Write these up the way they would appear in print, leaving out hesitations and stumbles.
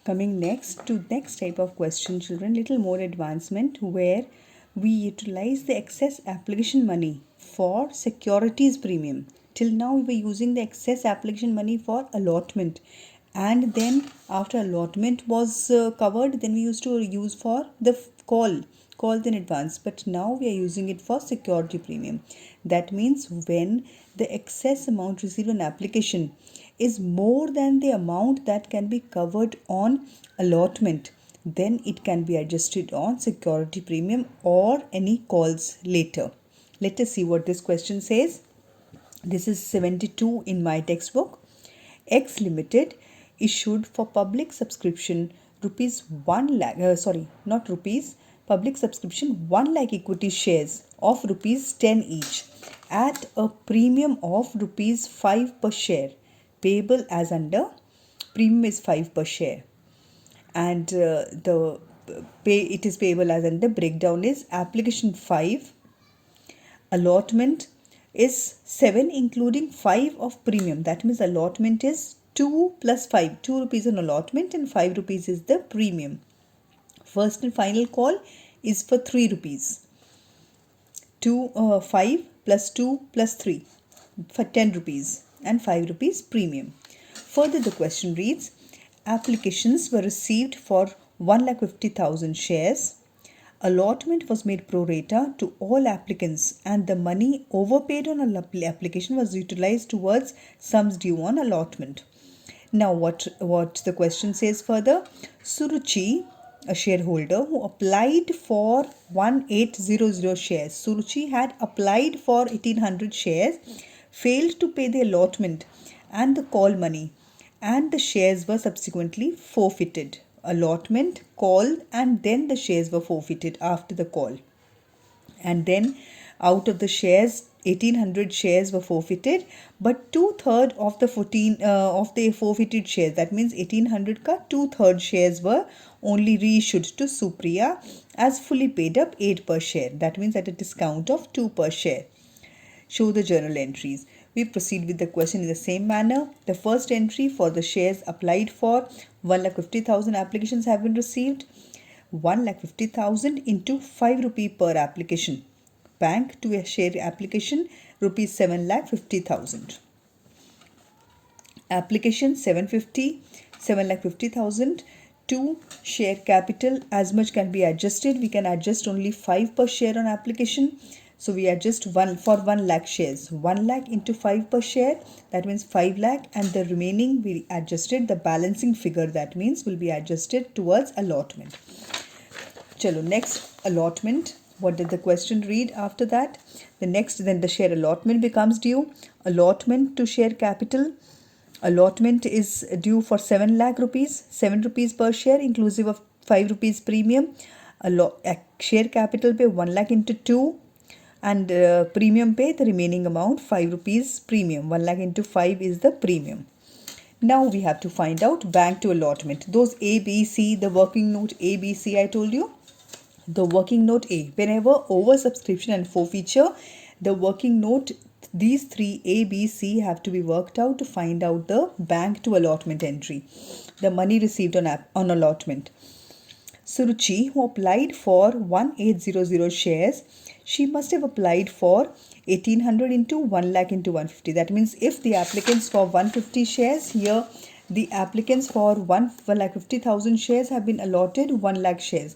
Coming next to next type of question, children, little more advancement where we utilize the excess application money for securities premium. Till now we were using the excess application money for allotment, and then after allotment was covered, then we used to use for the call in advance, but now we are using it for security premium. That means when the excess amount received on application is more than the amount that can be covered on allotment, then it can be adjusted on security premium or any calls later. Let us see what this question says. This is 72 in my textbook. X Limited issued for public subscription rupees 1 lakh, not rupees, public subscription 1 lakh equity shares of rupees 10 each at a premium of rupees 5 per share, payable as under. Premium is 5 per share, and it is payable as under. Breakdown is application 5, allotment is 7 including 5 of premium. That means allotment is 2 plus 5, 2 rupees on allotment and 5 rupees is the premium. First and final call is for 3 rupees. 5 plus 2 plus 3 for 10 rupees and 5 rupees premium. Further, the question reads, applications were received for 1,50,000 shares. Allotment was made pro rata to all applicants and the money overpaid on application was utilized towards sums due on allotment. Now what the question says further, Suruchi, a shareholder who applied for 1800 shares. Suruchi had applied for 1800 shares, failed to pay the allotment and the call money, and the shares were subsequently forfeited. Allotment, call, and then the shares were forfeited after the call. And then out of the shares, 1800 shares were forfeited, but 2/3 of the forfeited shares, that means 1800 ka 2/3 shares were only reissued to Supriya as fully paid up 8 per share. That means at a discount of 2 per share. Show the journal entries. We proceed with the question in the same manner. The first entry for the shares applied for, 1,50,000 applications have been received. 1,50,000 into 5 rupee per application. Bank to a share application, rupees 7,50,000. Application 750, 7,50,000 to share capital. As much can be adjusted. We can adjust only 5 per share on application. So we adjust 1 for 1 lakh shares. 1 lakh into 5 per share, that means 5 lakh, and the remaining we adjusted, the balancing figure, that means will be adjusted towards allotment. Chalo, next allotment. What did the question read after that? Then the share allotment becomes due. Allotment to share capital. Allotment is due for 7 lakh rupees, 7 rupees per share inclusive of 5 rupees premium. Share capital pay 1 lakh into 2 and premium pay the remaining amount, 5 rupees premium. 1 lakh into 5 is the premium. Now we have to find out bank to allotment. Those A, B, C, the working note A, B, C I told you. The working note A, whenever oversubscription and forfeiture, the working note, these 3 A, B, C have to be worked out to find out the bank to allotment entry, the money received on allotment. Suruchi, who applied for 1800 shares, she must have applied for 1800 into 1 lakh into 150. That means if the applicants for 150 shares, here the applicants for 1,50,000 shares have been allotted 1 lakh shares.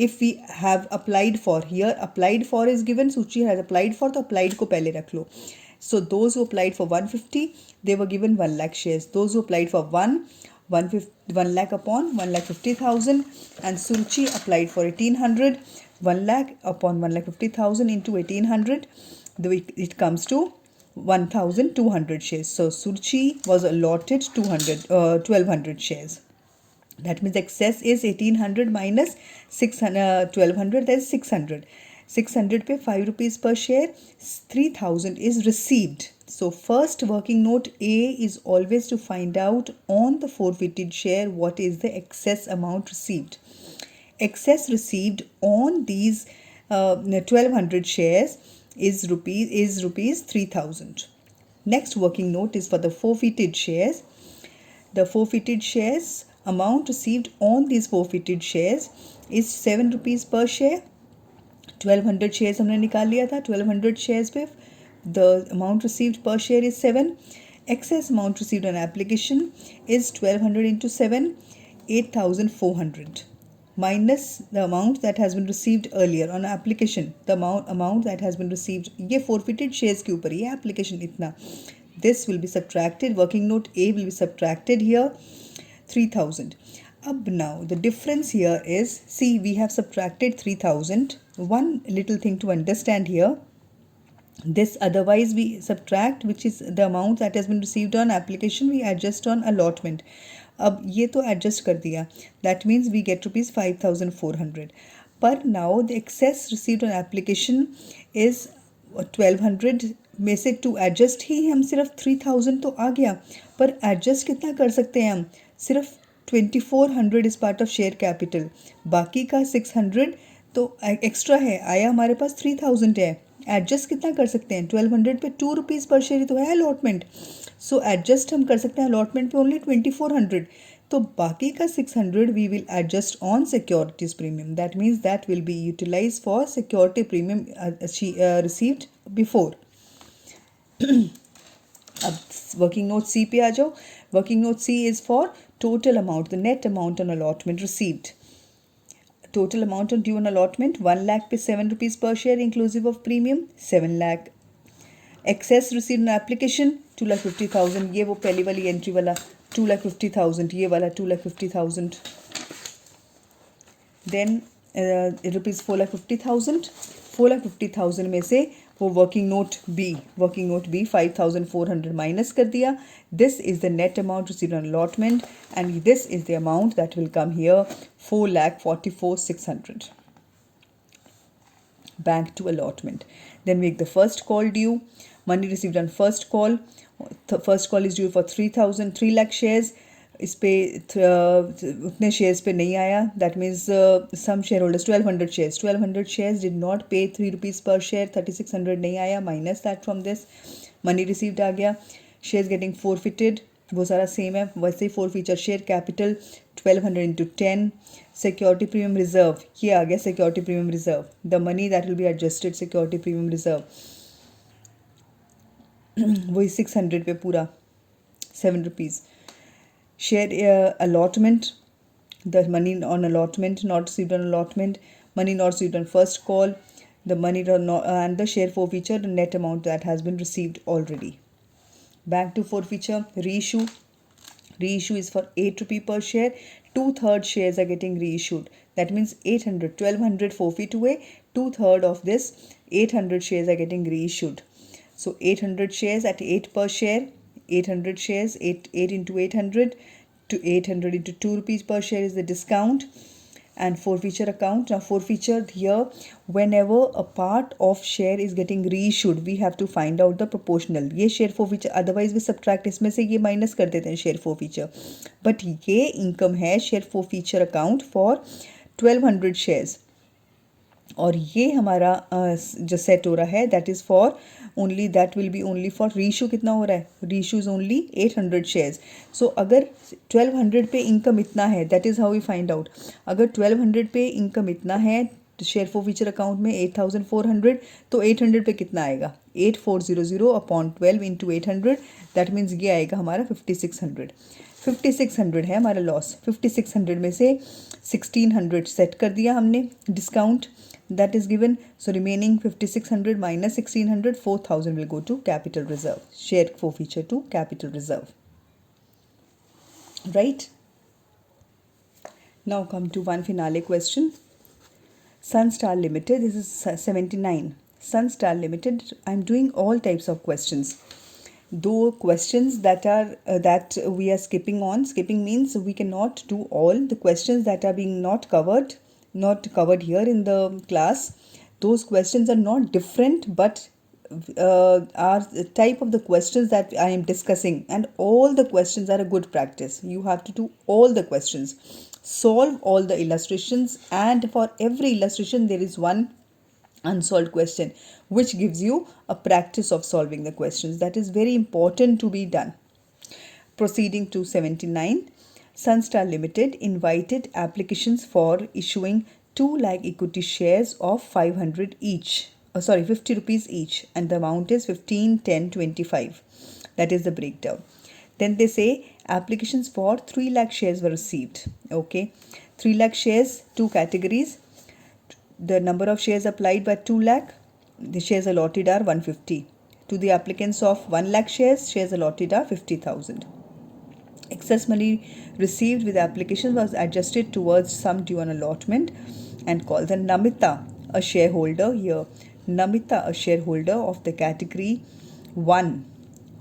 If we have applied for, here applied for is given, Suchi has applied for, तो applied को पहले रख लो. So those who applied for 150, they were given 1 lakh shares. Those who applied for 1 lakh upon 1,50,000, and Suruchi applied for 1800, 1 lakh upon 1,50,000 into 1800, it comes to 1,200 shares. So Suruchi was allotted 1,200 shares. That means excess is 1800 minus 1200, that is 600. 600 पे 5 rupees per share, 3000 is received. So first working note A is always to find out on the forfeited share what is the excess amount received. Excess received on these 1200 shares is rupees 3000. Next working note is for the forfeited shares. The forfeited shares amount received on these forfeited shares is 7 rupees per share. 1200 shares हमने निकाल लिया था. 1200 shares पे the amount received per share is 7. Excess amount received on application is 1200 into 7, 8400. Minus the amount that has been received earlier on application. The amount that has been received. ये forfeited shares के ऊपर ये application इतना. This will be subtracted. Working note A will be subtracted here. 3000. Up now the difference here is, see, we have subtracted 3000. One little thing to understand here. This otherwise we subtract, which is the amount that has been received on application, we adjust on allotment. अब ये तो adjust कर दिया. That means we get rupees 5400. पर now the excess received on application is 1200 में से to adjust ही हम सिर्फ 3000 तो आ गया, पर adjust कितना कर सकते हैं हम? सिर्फ 2400 is part of share capital. बाकी का 600 तो एक्स्ट्रा है, आया हमारे पास 3000 है. एडजस्ट कितना कर सकते हैं? 1200 पे 2 रुपीज़ पर शेयर तो है अलॉटमेंट. सो एडजस्ट हम कर सकते हैं अलॉटमेंट पे ओनली 2400. तो बाकी का 600 we will adjust on securities premium. That means that will be utilise for security premium received before. अब वर्किंग नोट सी पे आ जाओ. Working note C is for total amount, the net amount on allotment received. Total amount on due on allotment 1 lakh पे 7 rupees per share inclusive of premium 7 lakh. Excess received on application 2,50,000. ये वो पहली वाली entry वाला 2,50,000, ये वाला 2,50,000. Then rupees 4,50,000. 4,50,000 में से वो वर्किंग नोट बी 5,400 माइनस कर दिया. This is the net amount received on allotment and this is the amount that will come here 4,44,600. Back to allotment. Then make the first call due. Money received on first call. The first call is due for 3 lakh shares. इस पे उतने shares पे नहीं आया. That means some share holders 1200 shares did not pay 3 rupees per share. 3600 नहीं आया. Minus that from this. Money received आ गया. शेयर्स गेटिंग फोरफिटेड वो सारा सेम है. वैसे ही forfeiture share capital 1200 into 10. Security premium reserve ये आ गया. Security premium reserve the money that will be adjusted security premium reserve वही 600 पे पूरा 7 rupees. Share allotment, the money on allotment not received on allotment, money not received on first call, the money and the share forfeiture, the net amount that has been received already. Back to forfeiture. Reissue is for 8 rupee per share. 2/3 shares are getting reissued. That means 800, 1200 forfeit हुए. 2/3 of this 800 shares are getting reissued. So 800 shares at 8 per share. 800 shares, 8 into 800 to 800 into 2 rupees per share is the discount. And forfeiture account. Now forfeiture here, whenever a part of share is getting reissued, we have to find out the proportional. ये share forfeiture, otherwise we subtract, इसमें से ये minus कर देते हैं share forfeiture. But ये income है share forfeiture account for 1200 shares. और ये हमारा जो सेट हो रहा है that is for only, that will be only for Reeshu. कितना हो रहा है? Reeshu is only 800 shares. So अगर 1200 पे इनकम इतना है, that is how we find out. अगर 1200 पे इनकम इतना है शेयर फॉरफीचर अकाउंट में 8400, तो 800 पे कितना आएगा? 8400 अपॉन 12 इंटू 800. दैट मीन्स ये आएगा हमारा 5600. 5600 है हमारा लॉस. 5600 में से 1600 सेट कर दिया हमने discount. That is given. So remaining 5600 minus 1600, 4000 will go to capital reserve. Share forfeiture to capital reserve. Right? Now come to one finale question. Sunstar Limited. This is 79. Sunstar Limited. I'm doing all types of questions. Though questions that are that we are skipping on. Skipping means we cannot do all the questions that are being not covered here in the class. Those questions are not different but are the type of the questions that I am discussing, and all the questions are a good practice. You have to do all the questions, solve all the illustrations, and for every illustration there is one unsolved question which gives you a practice of solving the questions. That is very important to be done. Proceeding to 79. Sunstar Limited invited applications for issuing 2 lakh equity shares of 500 each. 50 rupees each, and the amount is 15, 10, 25. That is the breakdown. Then they say applications for 3 lakh shares were received. Okay, 3 lakh shares, two categories. The number of shares applied by 2 lakh, the shares allotted are 150. To the applicants of 1 lakh shares allotted are 50,000. Excess money received with the application was adjusted towards sum due on allotment and called the Namita, a shareholder here. Namita, a shareholder of the category 1,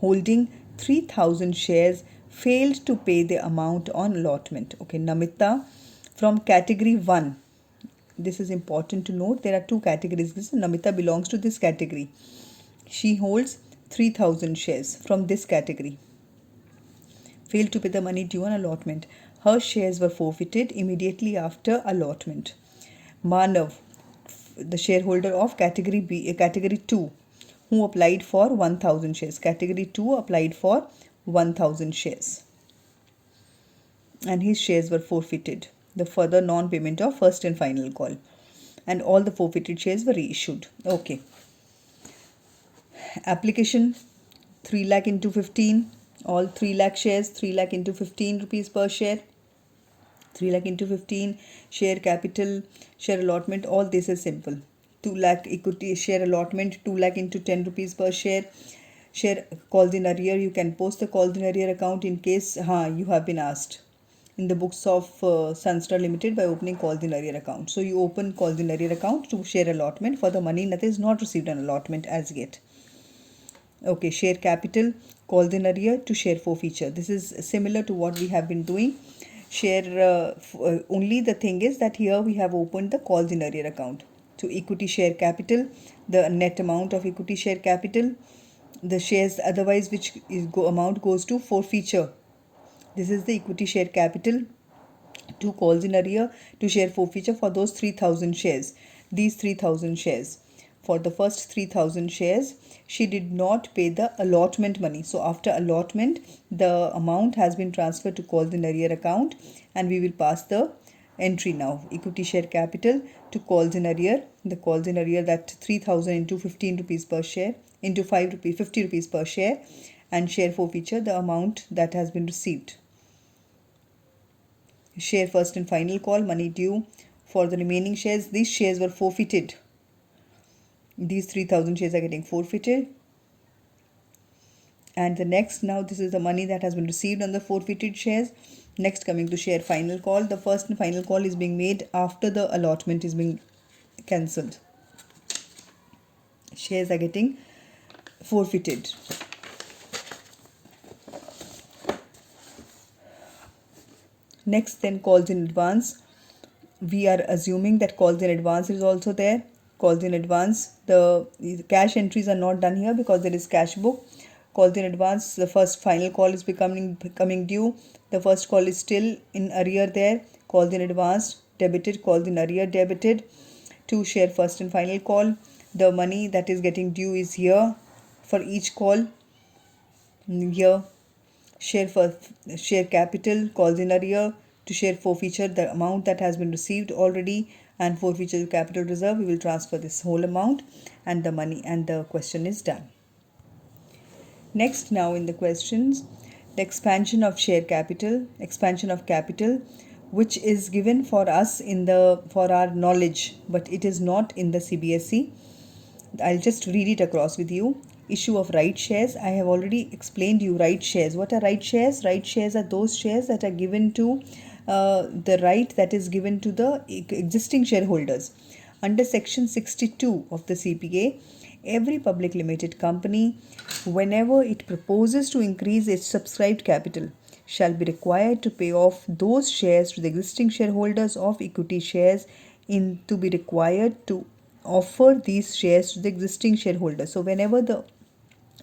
holding 3,000 shares, failed to pay the amount on allotment. Okay, Namita from category 1. This is important to note. There are two categories. This Namita belongs to this category. She holds 3,000 shares from this category. Failed to pay the money due on allotment. Her shares were forfeited immediately after allotment. Manav, the shareholder of category B, category 2, who applied for 1,000 shares. Category 2 applied for 1,000 shares. And his shares were forfeited. The further non-payment of first and final call. And all the forfeited shares were reissued. Okay. Application 3 lakh into 15. All 3 lakh shares, 3 lakh into 15 rupees per share. 3 lakh into 15. Share capital, share allotment, all this is simple. 2 lakh equity share allotment, 2 lakh into 10 rupees per share. Share calls in arrear. You can post the calls in arrear account in case you have been asked in the books of Sunstar Limited by opening calls in arrear account. So you open calls in arrear account to share allotment for the money that is not received an allotment as yet. Okay, share capital, calls in arrear to share forfeiture. This is similar to what we have been doing. Share only the thing is that here we have opened the calls in arrear account. To equity share capital, the net amount of equity share capital, the shares otherwise which is amount goes to forfeiture. This is the equity share capital. Two calls in arrear to share forfeiture for those 3,000 shares. These 3,000 shares. For the first 3,000 shares, she did not pay the allotment money. So after allotment, the amount has been transferred to calls in arrear account, and we will pass the entry now. Equity share capital to calls in arrear. The calls in arrear, that 3,000 into 15 rupees per share into 50 rupees per share, and share forfeiture, the amount that has been received. Share first and final call, money due for the remaining shares. These shares were forfeited. These 3,000 shares are getting forfeited. And the next, now this is the money that has been received on the forfeited shares. Next, coming to share final call. The first and final call is being made after the allotment is being cancelled. Shares are getting forfeited. Next, then calls in advance. We are assuming that calls in advance is also there. Calls in advance, the cash entries are not done here because there is cash book. Calls in advance, the first final call is becoming due. The first call is still in arrear there. Calls in advance debited, calls in arrear debited. To share first and final call, the money that is getting due is here for each call. Here, share capital, calls in arrear. To share forfeiture, the amount that has been received already, and forfeiture capital reserve, we will transfer this whole amount and the money, and the question is done. Next, now in the questions, the expansion of share capital, expansion of capital, which is given for us for our knowledge, but it is not in the CBSE. I'll just read it across with you. Issue of right shares. I have already explained you right shares. What are right shares? Right shares are those shares that are given to the right that is given to the existing shareholders. Under section 62 of the CPA, every public limited company, whenever it proposes to increase its subscribed capital, shall be required to pay off those shares to the existing shareholders of equity shares to be required to offer these shares to the existing shareholders. So whenever the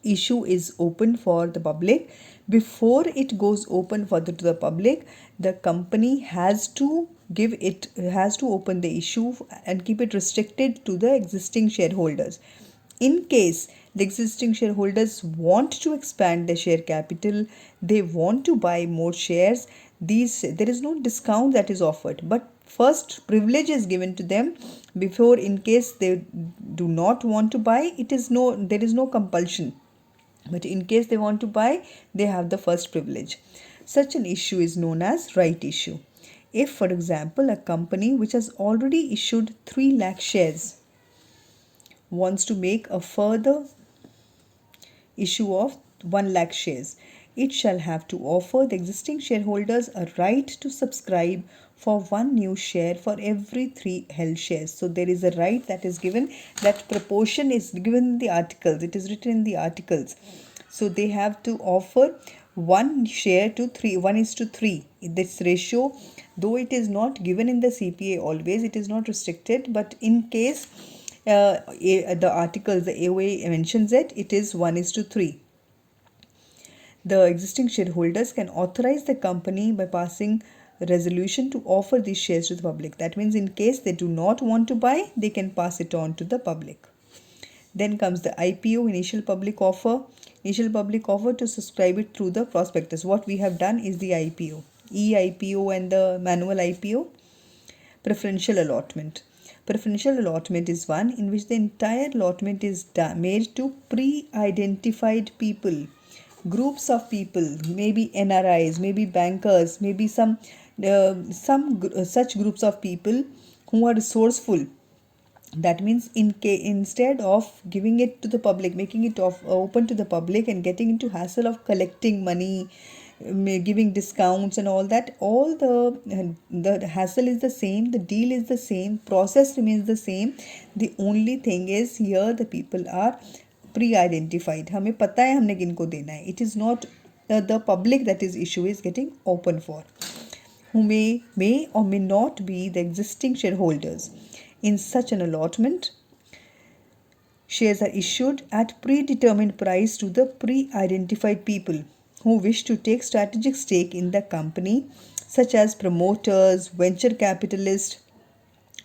issue is open for the public, before it goes open to the public, the company has to open the issue and keep it restricted to the existing shareholders. In case the existing shareholders want to expand their share capital, they want to buy more shares, there is no discount that is offered, but first privilege is given to them before, in case they do not want to buy, there is no compulsion, but in case they want to buy, they have the first privilege. Such an issue is known as right issue. If, for example, a company which has already issued 3 lakh shares wants to make a further issue of 1 lakh shares, it shall have to offer the existing shareholders a right to subscribe for 1 new share for every 3 held shares. So there is a right that is given. That proportion is given in the articles. It is written in the articles. So they have to offer 1 share to 3, 1:3. This ratio, though it is not given in the CPA always, it is not restricted, but in case the articles, the AOA mentions it, it is 1:3. The existing shareholders can authorize the company by passing a resolution to offer these shares to the public. That means in case they do not want to buy, they can pass it on to the public. Then comes the IPO, initial public offer. Initial public offer to subscribe it through the prospectus. What we have done is the IPO, e-IPO and the manual IPO. Preferential allotment. Preferential allotment is one in which the entire allotment is made to pre-identified people, groups of people, maybe NRIs, maybe bankers, maybe some such groups of people who are resourceful. That means instead of giving it to the public, making it open to the public and getting into hassle of collecting money, giving discounts and all that, all the hassle is the same, the deal is the same, process remains the same. The only thing is here the people are pre-identified. हमें पता है हमने किनको देना है. It is not the public that is issue is getting open for, who may or may not be the existing shareholders. In such an allotment, shares are issued at predetermined price to the pre-identified people who wish to take strategic stake in the company, such as promoters, venture capitalists,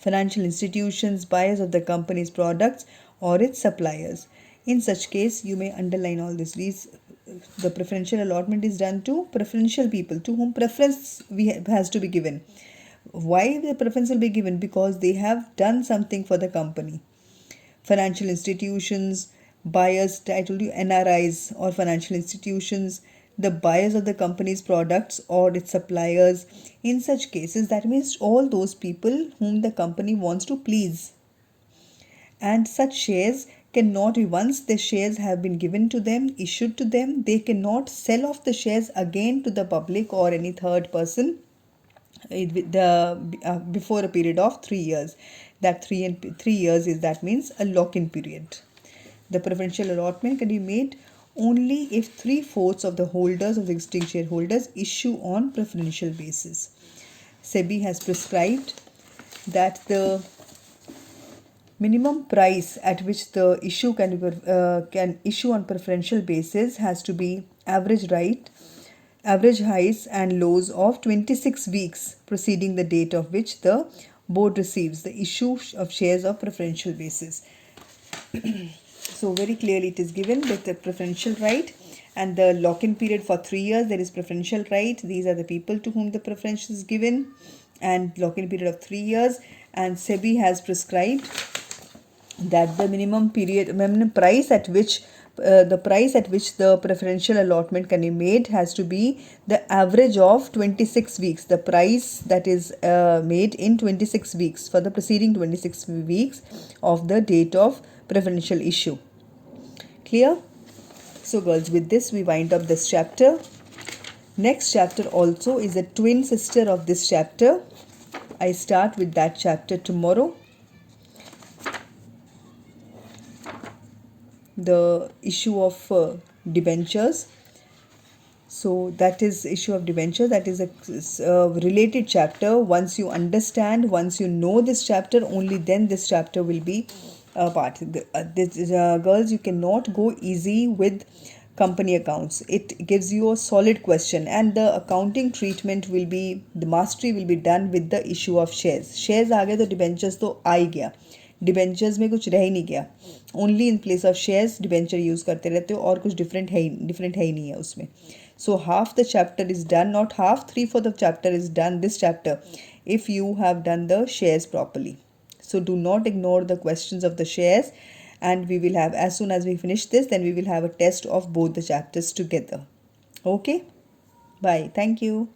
financial institutions, buyers of the company's products or its suppliers. In such case, you may underline all this. The preferential allotment is done to preferential people to whom preference has to be given. Why the preference will be given? Because they have done something for the company. Financial institutions, buyers, I told you NRIs or financial institutions, the buyers of the company's products or its suppliers. In such cases, that means all those people whom the company wants to please. And such shares cannot be, once the shares have been given to them, issued to them, they cannot sell off the shares again to the public or any third person before a period of 3 years. That 3 years is, that means a lock-in period. The preferential allotment can be made only if 3/4 of the holders of the existing shareholders issue on preferential basis. SEBI has prescribed that the minimum price at which the issue can issue on preferential basis has to be average highs and lows of 26 weeks preceding the date of which the board receives the issue of shares of preferential basis. So very clearly it is given with the preferential right and the lock-in period for 3 years. There is preferential right. These are the people to whom the preference is given, and lock-in period of 3 years. And SEBI has prescribed that the minimum price at which the preferential allotment can be made has to be the average of 26 weeks. The price that is made in 26 weeks for the preceding 26 weeks of the date of preferential issue. Clear? So girls, with this we wind up this chapter. Next chapter also is a twin sister of this chapter. I start with that chapter tomorrow. The issue of debentures. So that is issue of debenture. That is a related chapter. Once you understand, once you know this chapter, only then this chapter will be a part. Girls, you cannot go easy with company accounts. It gives you a solid question, and the accounting treatment will be, the mastery will be done with the issue of shares. Shares आ गए तो debentures तो आ ही गया. Debentures में कुछ रह ही नहीं गया. Only in place of shares debenture use करते रहते हो, और कुछ डिफरेंट है ही नहीं है उसमें. So half the chapter is done, not half, 3/4 of chapter is done, this chapter, if you have done the shares properly. So do not ignore the questions of the shares, and we will have, as soon as we finish this, then we will have a test of both the chapters together. Okay, bye, thank you.